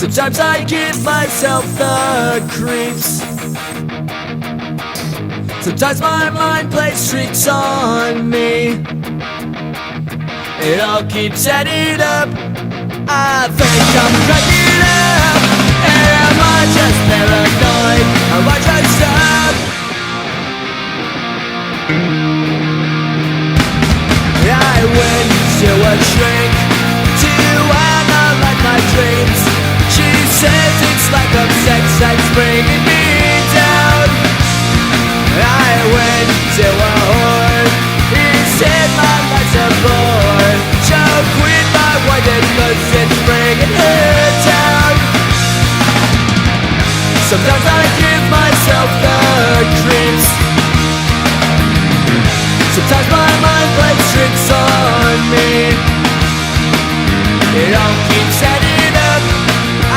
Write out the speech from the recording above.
Sometimes I give myself the creeps. Sometimes my mind plays tricks on me. It all keeps adding up. I think I'm cracking up. Am I just paranoid? Am I just up? I went to a shrink to analyze my dreams. She says it's like a sex that's bringing me down. I went to a whore. He said my life's a bore. So quit my white cause it's bringing her down. Sometimes I give myself the